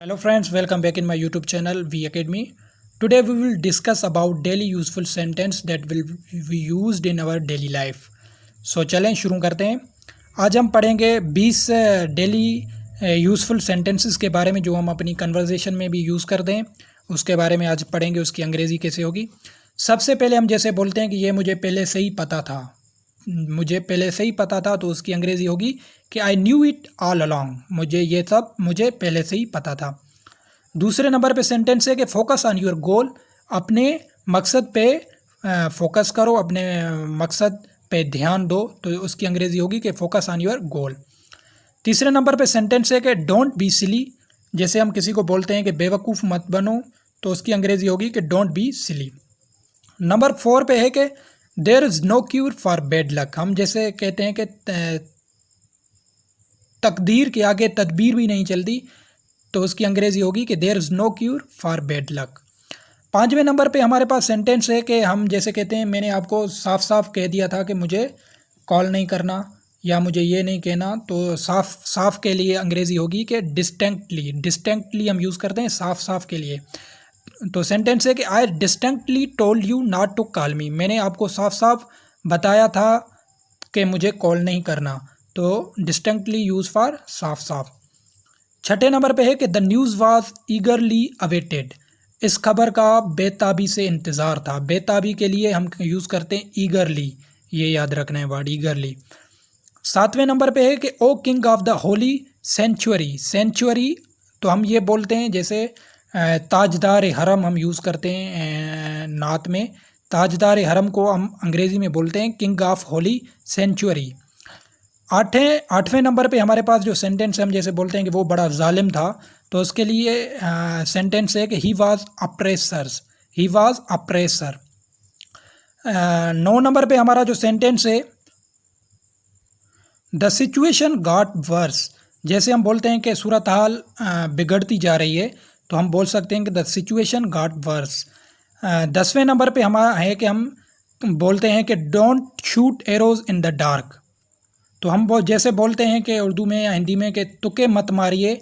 Hello friends, welcome back in my YouTube channel V Academy. Today we will discuss about daily useful sentence that will be used in our daily life. So चलें शुरू करते हैं। आज हम पढ़ेंगे 20 daily useful sentences के बारे में जो हम अपनी कन्वर्सेशन में भी यूज़ करते हैं, उसके बारे में आज पढ़ेंगे। उसकी अंग्रेज़ी कैसे होगी। सबसे पहले हम जैसे बोलते हैं कि ये मुझे पहले से ही पता था, तो उसकी अंग्रेज़ी होगी कि I knew it all along. ये सब मुझे पहले से ही पता था। दूसरे नंबर पे सेंटेंस है कि फोकस ऑन योर गोल। अपने मकसद पे फोकस करो, अपने मकसद पे ध्यान दो, तो उसकी अंग्रेज़ी होगी कि फोकस ऑन योर गोल। तीसरे नंबर पे सेंटेंस है कि डोंट बी सिली। जैसे हम किसी को बोलते हैं कि बेवकूफ़ मत बनो, तो उसकी अंग्रेज़ी होगी कि डोंट बी सिली। नंबर 4 पे है कि there is no cure for bad luck. हम जैसे कहते हैं कि तकदीर के आगे तदबीर भी नहीं चलती, तो उसकी अंग्रेज़ी होगी कि there is no cure for bad luck. 5वें नंबर पे हमारे पास सेंटेंस है कि हम जैसे कहते हैं मैंने आपको साफ साफ कह दिया था कि मुझे कॉल नहीं करना या मुझे ये नहीं कहना, तो साफ साफ के लिए अंग्रेज़ी होगी कि डिस्टिंक्टली हम यूज़ करते हैं साफ साफ के लिए। तो सेंटेंस है कि I distinctly told you not to call me. मैंने आपको साफ साफ बताया था कि मुझे कॉल नहीं करना, तो डिस्टिंक्टली यूज़ फॉर साफ साफ। 6ठे नंबर पे है कि द न्यूज़ वाज ईगरली अवेटेड। इस खबर का बेताबी से इंतज़ार था। बेताबी के लिए हम यूज़ करते हैं ईगरली, ये याद रखना है वर्ड ईगरली। 7वें नंबर पे है कि O king of the holy century. Century तो हम ये बोलते हैं जैसे ताजदार हरम हम यूज़ करते हैं नात में। ताजदार हरम को हम अंग्रेज़ी में बोलते हैं किंग ऑफ होली सेंचुरी। 8वें नंबर पे हमारे पास जो सेंटेंस है हम जैसे बोलते हैं कि वो बड़ा जालिम था, तो उसके लिए सेंटेंस है कि ही वाज अप्रेसर। 9 नंबर पे हमारा जो सेंटेंस है द सिचुएशन गॉट वर्स। जैसे हम बोलते हैं कि सूरत हाल बिगड़ती जा रही है, तो हम बोल सकते हैं कि द सिचुएशन गॉट वर्स। 10वें नंबर पे हमारा है कि हम बोलते हैं कि don't shoot arrows in the dark. तो हम जैसे बोलते हैं कि उर्दू में या हिंदी में कि तुक्के मत मारिए,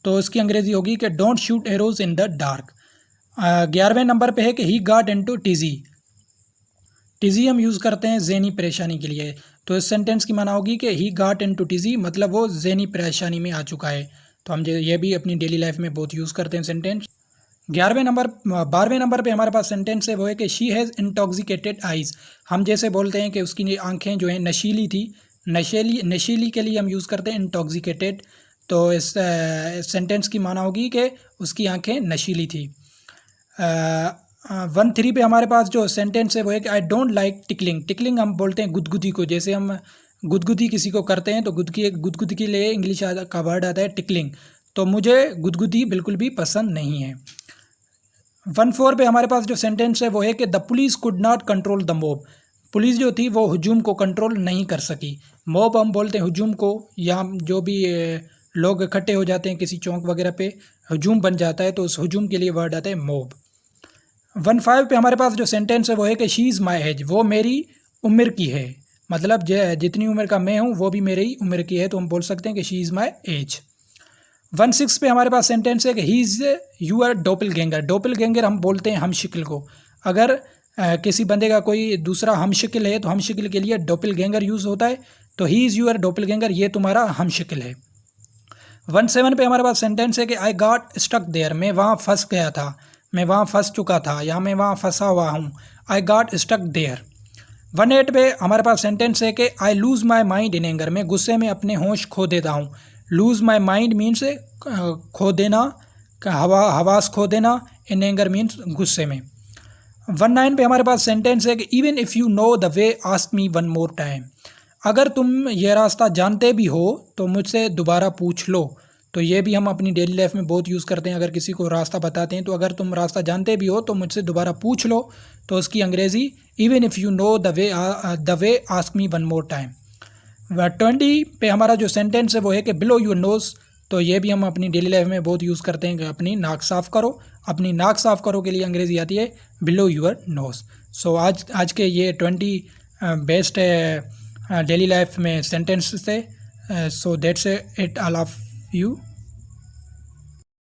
तो उसकी अंग्रेज़ी होगी कि don't shoot arrows in the dark. 11वें नंबर पे है कि ही गॉट इनटू टिजी। टिजी हम यूज़ करते हैं ज़हनी परेशानी के लिए, तो इस सेंटेंस की माना होगी कि ही गॉट इनटू टिजी, मतलब वो ज़हनी परेशानी में आ चुका है। तो हम ये भी अपनी डेली लाइफ में बहुत यूज़ करते हैं सेंटेंस। 12वें नंबर पे हमारे पास सेंटेंस है वो है कि शी हैज़ इंटॉक्सिकेटेड आइज़। हम जैसे बोलते हैं कि उसकी आंखें जो हैं नशीली थी। नशीली के लिए हम यूज़ करते हैं इंटॉक्सिकेटेड, तो इस सेंटेंस की माना होगी कि उसकी आंखें नशीली थी। 1-3 पे हमारे पास जो सेंटेंस है वो है कि आई डोंट लाइक टिकलिंग हम बोलते हैं गुदगुदी को। जैसे हम गुदगुदी किसी को करते हैं तो गुदगुदी के लिए इंग्लिश का वर्ड आता है टिकलिंग, तो मुझे गुदगुदी बिल्कुल भी पसंद नहीं है। 1-4 पे हमारे पास जो सेंटेंस है वो है कि the police could not control the mob. Police जो थी वो हुजूम को कंट्रोल नहीं कर सकी। मॉब हम बोलते हैं हुजूम को, या जो भी लोग इकट्ठे हो जाते हैं किसी चौक वगैरह पे, हुजूम बन जाता है, तो उस हुजूम के लिए वर्ड आता है मॉब। 1-5 पे हमारे पास जो सेंटेंस है वो है कि शी इज़ माई एज। वो मेरी उम्र की है, मतलब जितनी उम्र का मैं हूँ वो भी मेरी ही उम्र की है, तो हम बोल सकते हैं कि शी इज़ माई एज। 1-6 पे हमारे पास सेंटेंस है कि he is your doppelganger. Doppelganger हम बोलते हैं हम शिकिल को। अगर किसी बंदे का कोई दूसरा हम शिकिल है तो हम शिकिल के लिए डोपलगैंगर यूज़ होता है, तो ही इज़ यूअर डोपलगैंगर, ये तुम्हारा हम शिकिल है। 1-7 पे हमारे पास सेंटेंस है कि आई गॉट स्टक देयर। मैं वहाँ फंस गया था, मैं वहाँ फंस चुका था, या मैं वहाँ फंसा हुआ हूँ। I got stuck there. 1-8 पे हमारे पास सेंटेंस है कि आई loose my mind in anger. मैं गुस्से में अपने होश खो देता हूँ। लूज़ माई माइंड मीन्स खो देना, हवास खो देना। इन एंगर मीन्स गुस्से में। 1-9 पे हमारे पास सेंटेंस है कि even if you know the way ask me one more time. अगर तुम ये रास्ता जानते भी हो तो मुझसे दोबारा पूछ लो। तो ये भी हम अपनी डेली लाइफ में बहुत यूज़ करते हैं। अगर किसी को रास्ता बताते हैं तो अगर तुम रास्ता जानते भी हो तो मुझसे दोबारा पूछ लो, तो उसकी अंग्रेज़ी even if you know the way ask me one more time. 20 पे हमारा जो सेंटेंस है वो है कि बिलो योर नोज़। तो ये भी हम अपनी डेली लाइफ में बहुत यूज़ करते हैं कि अपनी नाक साफ़ करो। अपनी नाक साफ़ करो के लिए अंग्रेज़ी आती है बिलो योर नोज़। सो आज के ये 20 बेस्ट डेली लाइफ में सेंटेंस थे। So that's it all of you.